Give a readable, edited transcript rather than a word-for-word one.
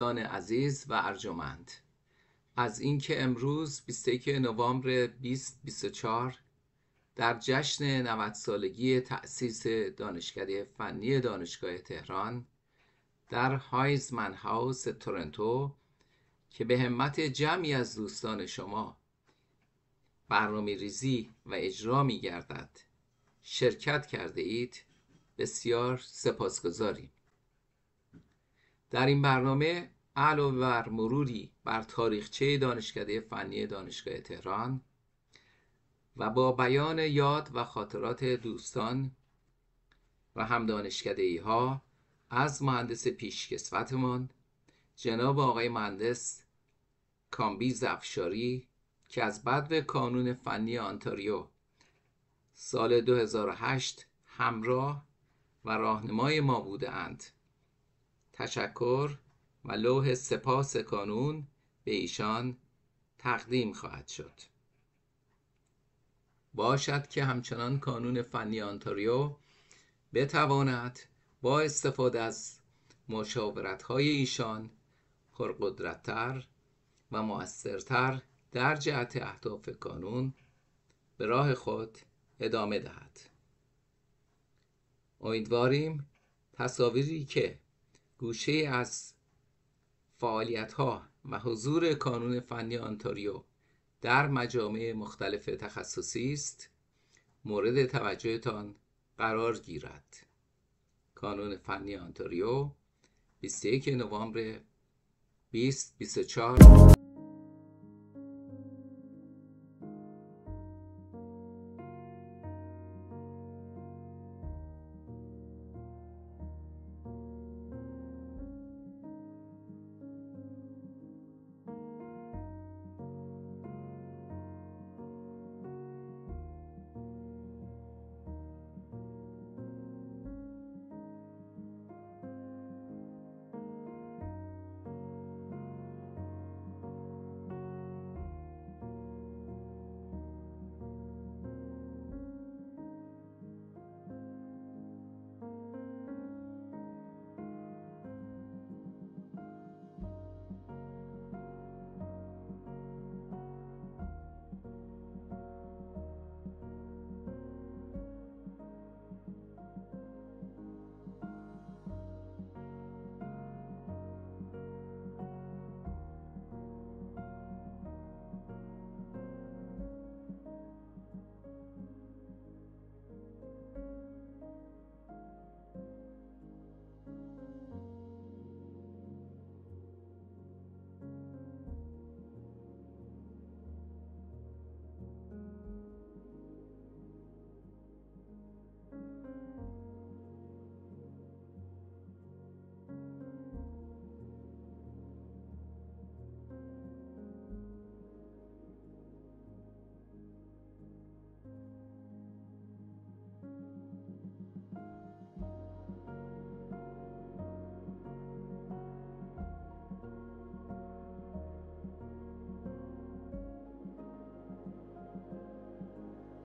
دوستان عزیز و ارجمند، از اینکه امروز 21 نوامبر 2024 در جشن 90 سالگی تأسیس دانشکده فنی دانشگاه تهران در هایزمن هاوس تورنتو که به همت جمعی از دوستان شما برنامه ریزی و اجرا می گردد شرکت کرده اید، بسیار سپاسگزاریم. در این برنامه علاوه بر مروری بر تاریخچه دانشکده فنی دانشگاه تهران و با بیان یاد و خاطرات دوستان و هم دانشکده‌ای ها از مهندس پیشکسوتمان جناب آقای مهندس کامبیز افشاری که از بدو کانون فنی آنتاریو سال 2008 همراه و راهنمای ما بودند، تشکر و لوح سپاس کانون به ایشان تقدیم خواهد شد. باشد که همچنان کانون فنی آنتاریو بتواند با استفاده از مشاورت‌های ایشان پرقدرت‌تر و مؤثرتر در جهت اهداف کانون به راه خود ادامه دهد. امیدواریم تصاویری که گوشه از فعالیت‌ها و حضور کانون فنی آنتاریو در مجامع مختلف تخصصی است مورد توجهتان قرار گیرد. کانون فنی آنتاریو 21 نوامبر 2024.